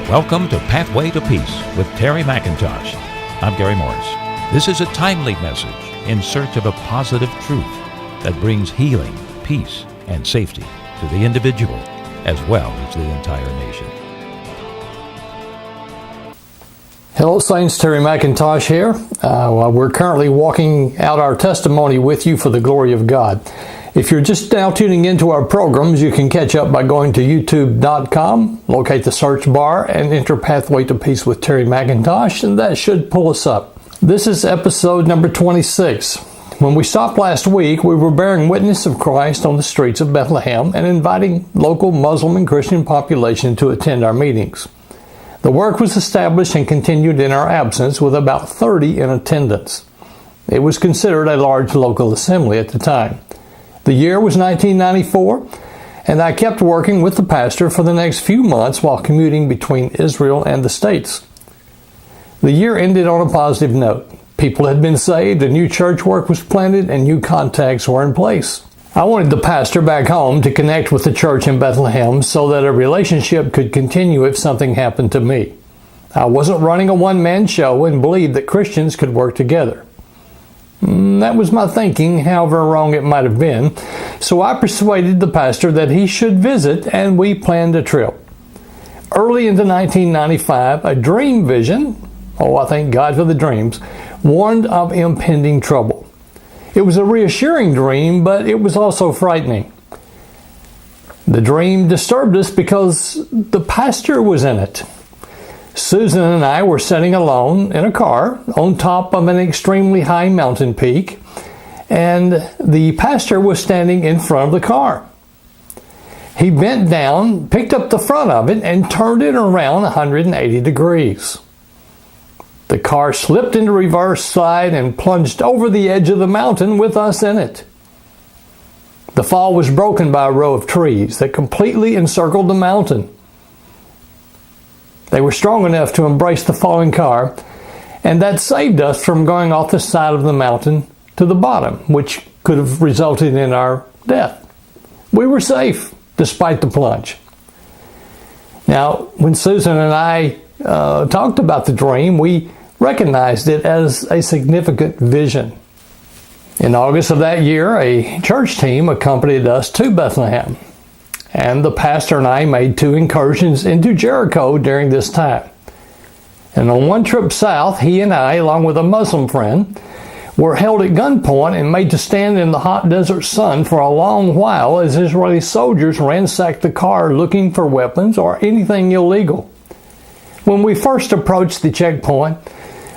Welcome to Pathway to Peace with Terry McIntosh. I'm Gary Morris. This is a timely message in search of a positive truth that brings healing, peace, and safety to the individual as well as the entire nation. Hello, Saints. Terry McIntosh here. We're currently walking out our testimony with you for the glory of God. If you're just now tuning into our programs, you can catch up by going to youtube.com, locate the search bar, and enter Pathway to Peace with Terry McIntosh, and that should pull us up. This is episode number 26. When we stopped last week, we were bearing witness of Christ on the streets of Bethlehem and inviting local Muslim and Christian population to attend our meetings. The work was established and continued in our absence with about 30 in attendance. It was considered a large local assembly at the time. The year was 1994, and I kept working with the pastor for the next few months while commuting between Israel and the States. The year ended on a positive note. People had been saved, a new church work was planted, and new contacts were in place. I wanted the pastor back home to connect with the church in Bethlehem so that a relationship could continue if something happened to me. I wasn't running a one-man show and believed that Christians could work together. That was my thinking, however wrong it might have been. So I persuaded the pastor that he should visit, and we planned a trip. Early into 1995, a dream vision, I thank God for the dreams, warned of impending trouble. It was a reassuring dream, but it was also frightening. The dream disturbed us because the pastor was in it. Susan and I were sitting alone in a car on top of an extremely high mountain peak, and the pastor was standing in front of the car. He bent down, picked up the front of it, and turned it around 180 degrees. The car slipped into reverse slide and plunged over the edge of the mountain with us in it. The fall was broken by a row of trees that completely encircled the mountain. They were strong enough to embrace the falling car, and that saved us from going off the side of the mountain to the bottom, which could have resulted in our death. We were safe, despite the plunge. Now, when Susan and I talked about the dream, we recognized it as a significant vision. In August of that year, a church team accompanied us to Bethlehem, and the pastor and I made 2 incursions into Jericho during this time. And on one trip south, he and I, along with a Muslim friend, were held at gunpoint and made to stand in the hot desert sun for a long while as Israeli soldiers ransacked the car looking for weapons or anything illegal. When we first approached the checkpoint,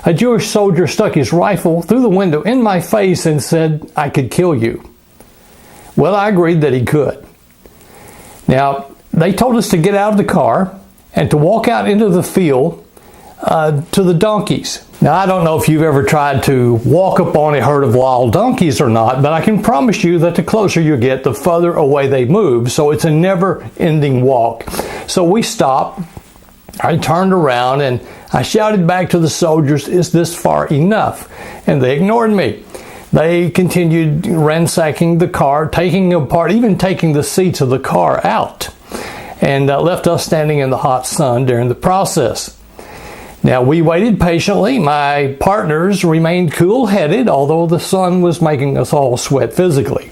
a Jewish soldier stuck his rifle through the window in my face and said, "I could kill you." Well, I agreed that he could. Now, they told us to get out of the car and to walk out into the field to the donkeys. Now, I don't know if you've ever tried to walk up on a herd of wild donkeys or not, but I can promise you that the closer you get, the further away they move. So it's a never-ending walk. So we stopped. I turned around and I shouted back to the soldiers, "Is this far enough?" And they ignored me. They continued ransacking the car, taking apart, even taking the seats of the car out, and left us standing in the hot sun during the process. Now, we waited patiently. My partners remained cool-headed, although the sun was making us all sweat physically.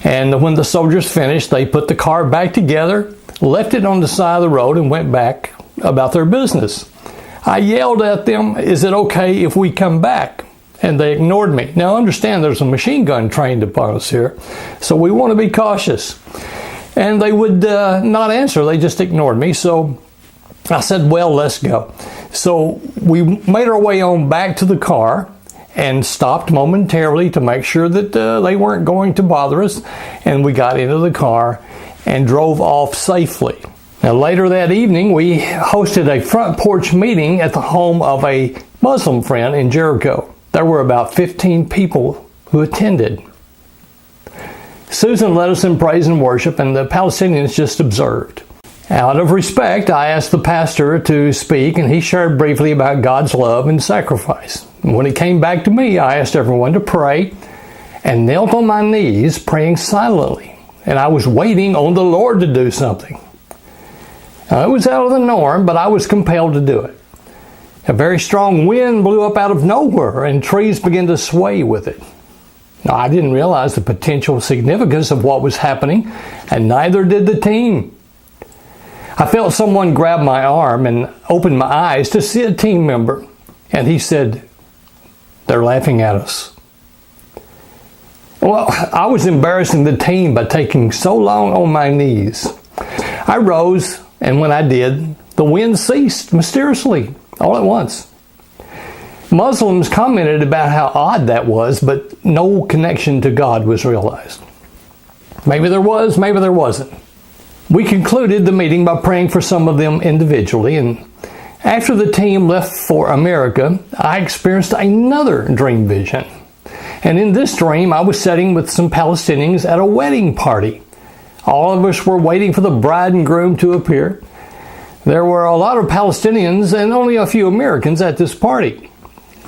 And when the soldiers finished, they put the car back together, left it on the side of the road, and went back about their business. I yelled at them, "Is it okay if we come back?" And they ignored me. Now, understand there's a machine gun trained upon us here, so we want to be cautious. And they would not answer. They just ignored me. So I said, "Well, let's go." So we made our way on back to the car and stopped momentarily to make sure that they weren't going to bother us. And we got into the car and drove off safely. Now, later that evening, we hosted a front porch meeting at the home of a Muslim friend in Jericho. There were about 15 people who attended. Susan led us in praise and worship, and the Palestinians just observed. Out of respect, I asked the pastor to speak, and he shared briefly about God's love and sacrifice. When he came back to me, I asked everyone to pray and knelt on my knees, praying silently. And I was waiting on the Lord to do something. It was out of the norm, but I was compelled to do it. A very strong wind blew up out of nowhere, and trees began to sway with it. Now, I didn't realize the potential significance of what was happening, and neither did the team. I felt someone grab my arm and opened my eyes to see a team member, and he said, "They're laughing at us." Well, I was embarrassing the team by taking so long on my knees. I rose, and when I did, the wind ceased mysteriously, all at once. Muslims commented about how odd that was, but no connection to God was realized. Maybe there was, maybe there wasn't. We concluded the meeting by praying for some of them individually, and after the team left for America, I experienced another dream vision. And in this dream, I was sitting with some Palestinians at a wedding party. All of us were waiting for the bride and groom to appear. There were a lot of Palestinians and only a few Americans at this party.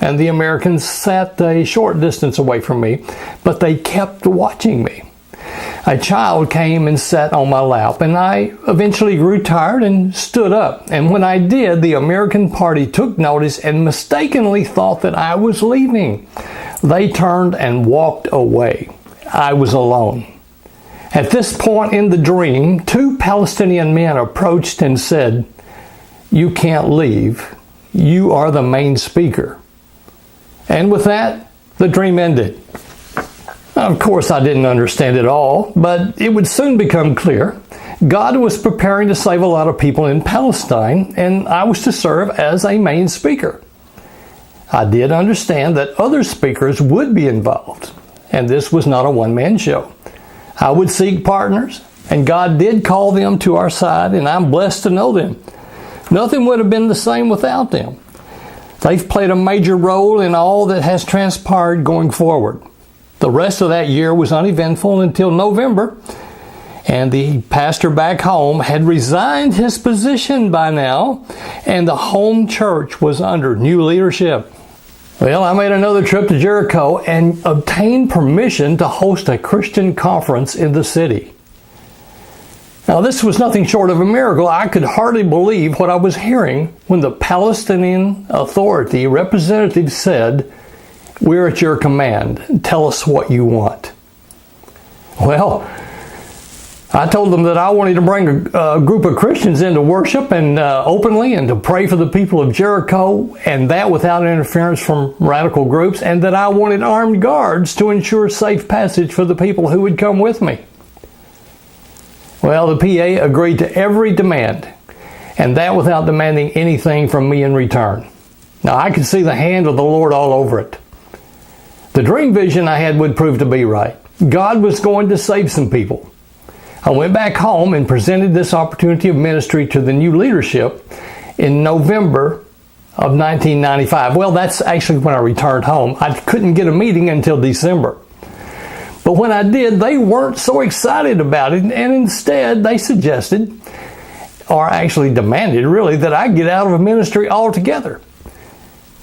And the Americans sat a short distance away from me, but they kept watching me. A child came and sat on my lap, and I eventually grew tired and stood up. And when I did, the American party took notice and mistakenly thought that I was leaving. They turned and walked away. I was alone. At this point in the dream, 2 Palestinian men approached and said, "You can't leave. You are the main speaker." And with that, the dream ended. Of course, I didn't understand it all, but it would soon become clear. God was preparing to save a lot of people in Palestine, and I was to serve as a main speaker. I did understand that other speakers would be involved, and this was not a one-man show. I would seek partners, and God did call them to our side, and I'm blessed to know them. Nothing would have been the same without them. They've played a major role in all that has transpired going forward. The rest of that year was uneventful until November, and the pastor back home had resigned his position by now, and the home church was under new leadership. Well, I made another trip to Jericho and obtained permission to host a Christian conference in the city. Now, this was nothing short of a miracle. I could hardly believe what I was hearing when the Palestinian Authority representative said, "We're at your command. Tell us what you want." Well, I told them that I wanted to bring a group of Christians in to worship and openly and to pray for the people of Jericho, and that without interference from radical groups, and that I wanted armed guards to ensure safe passage for the people who would come with me. Well, the PA agreed to every demand, and that without demanding anything from me in return. Now, I could see the hand of the Lord all over it. The dream vision I had would prove to be right. God was going to save some people. I went back home and presented this opportunity of ministry to the new leadership in November of 1995. Well, that's actually when I returned home. I couldn't get a meeting until December. But when I did, they weren't so excited about it, and instead they suggested, or actually demanded really, that I get out of ministry altogether.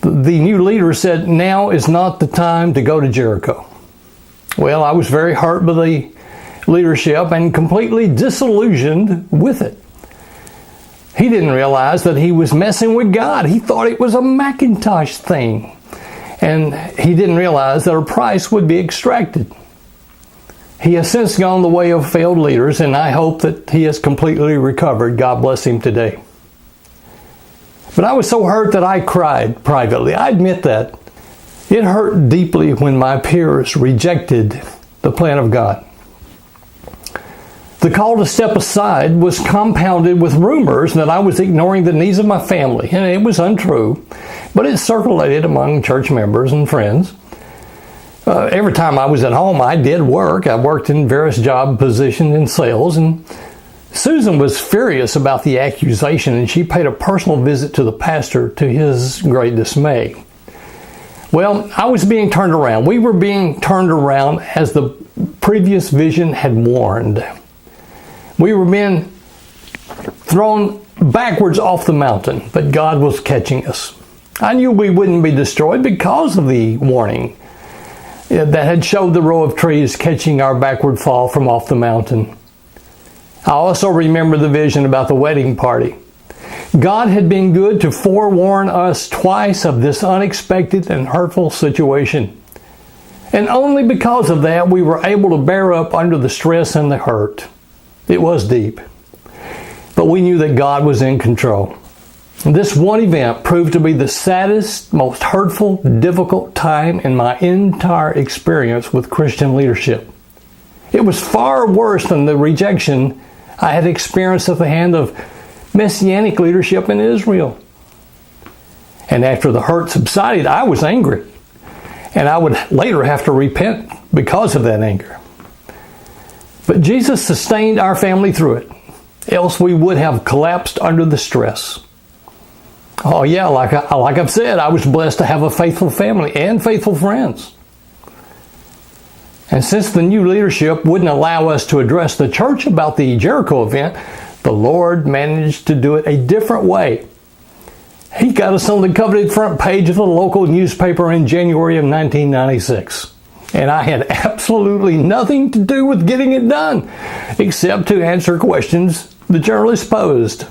The new leader said, "Now is not the time to go to Jericho." Well, I was very hurt by the leadership and completely disillusioned with it. He didn't realize that he was messing with God. He thought it was a McIntosh thing. And he didn't realize that a price would be extracted. He has since gone the way of failed leaders, and I hope that he has completely recovered. God bless him today. But I was so hurt that I cried privately. I admit that. It hurt deeply when my peers rejected the plan of God. The call to step aside was compounded with rumors that I was ignoring the needs of my family, and it was untrue, but it circulated among church members and friends. Every time I was at home, I did work. I worked in various job positions in sales, and Susan was furious about the accusation, and she paid a personal visit to the pastor to his great dismay. Well, I was being turned around. We were being turned around as the previous vision had warned. We were being thrown backwards off the mountain, but God was catching us. I knew we wouldn't be destroyed because of the warning that had showed the row of trees catching our backward fall from off the mountain. I also remember the vision about the wedding party. God had been good to forewarn us twice of this unexpected and hurtful situation. And only because of that, we were able to bear up under the stress and the hurt. It was deep. But we knew that God was in control. This one event proved to be the saddest, most hurtful, difficult time in my entire experience with Christian leadership. It was far worse than the rejection I had experienced at the hand of Messianic leadership in Israel. And after the hurt subsided, I was angry. And I would later have to repent because of that anger. But Jesus sustained our family through it, else we would have collapsed under the stress. Oh yeah, like I've said, I was blessed to have a faithful family and faithful friends. And since the new leadership wouldn't allow us to address the church about the Jericho event, the Lord managed to do it a different way. He got us on the coveted front page of the local newspaper in January of 1996. And I had absolutely nothing to do with getting it done, except to answer questions the journalist posed.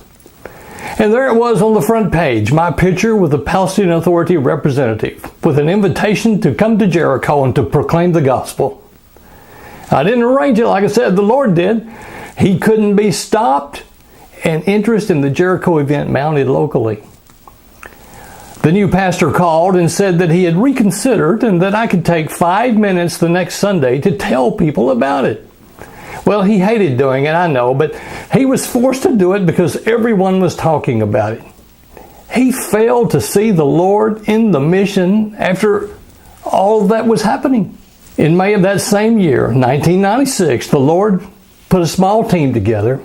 And there it was on the front page, my picture with a Palestinian Authority representative, with an invitation to come to Jericho and to proclaim the gospel. I didn't arrange it, like I said, the Lord did. He couldn't be stopped, and interest in the Jericho event mounted locally. The new pastor called and said that he had reconsidered and that I could take 5 minutes the next Sunday to tell people about it. Well, he hated doing it, I know, but he was forced to do it because everyone was talking about it. He failed to see the Lord in the mission after all that was happening. In May of that same year, 1996, the Lord put a small team together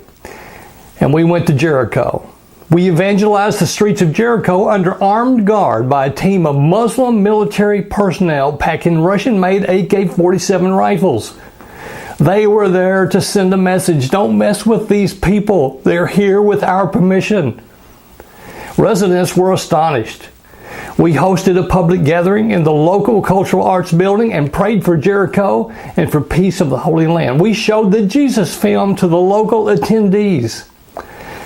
and we went to Jericho. We evangelized the streets of Jericho under armed guard by a team of Muslim military personnel packing Russian-made AK-47 rifles. They were there to send a message. Don't mess with these people. They're here with our permission. Residents were astonished. We hosted a public gathering in the local cultural arts building and prayed for Jericho and for peace of the Holy Land. We showed the Jesus film to the local attendees.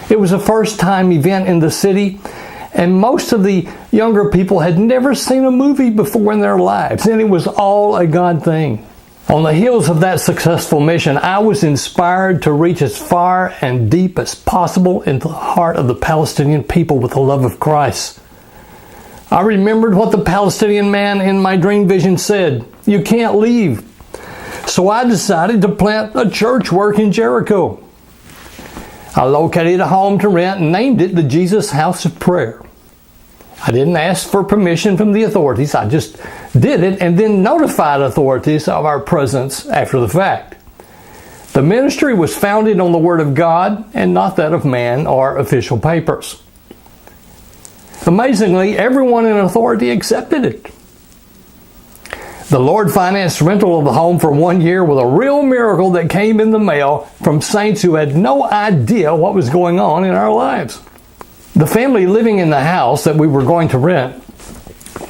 It was a first-time event in the city, and most of the younger people had never seen a movie before in their lives, and it was all a God thing. On the heels of that successful mission, I was inspired to reach as far and deep as possible into the heart of the Palestinian people with the love of Christ. I remembered what the Palestinian man in my dream vision said, "You can't leave." So I decided to plant a church work in Jericho. I located a home to rent and named it the Jesus House of Prayer. I didn't ask for permission from the authorities. I just did it and then notified authorities of our presence after the fact. The ministry was founded on the Word of God and not that of man or official papers. Amazingly, everyone in authority accepted it. The Lord financed rental of the home for 1 year with a real miracle that came in the mail from saints who had no idea what was going on in our lives. The family living in the house that we were going to rent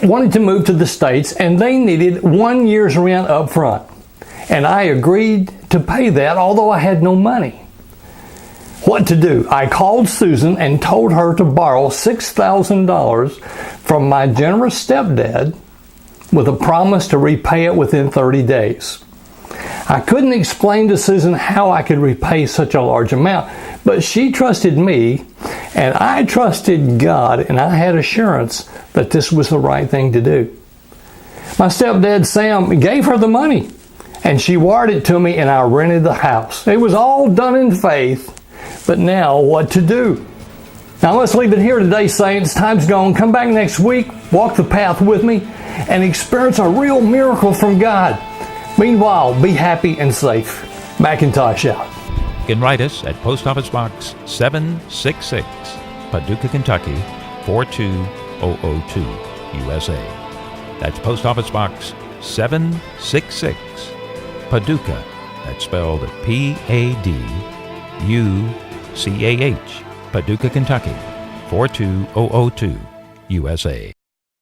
wanted to move to the States, and they needed 1 year's rent up front. And I agreed to pay that, although I had no money. What to do? I called Susan and told her to borrow $6,000 from my generous stepdad with a promise to repay it within 30 days. I couldn't explain to Susan how I could repay such a large amount, but she trusted me, and I trusted God, and I had assurance that this was the right thing to do. My stepdad, Sam, gave her the money, and she wired it to me, and I rented the house. It was all done in faith, but now what to do? Now let's leave it here today, saints. Time's gone. Come back next week, walk the path with me, and experience a real miracle from God. Meanwhile, be happy and safe. McIntosh out. You can write us at Post Office Box 766, Paducah, Kentucky 42002, USA. That's Post Office Box 766, Paducah. That's spelled P-A-D-U-C-A-H, Paducah, Kentucky 42002, USA.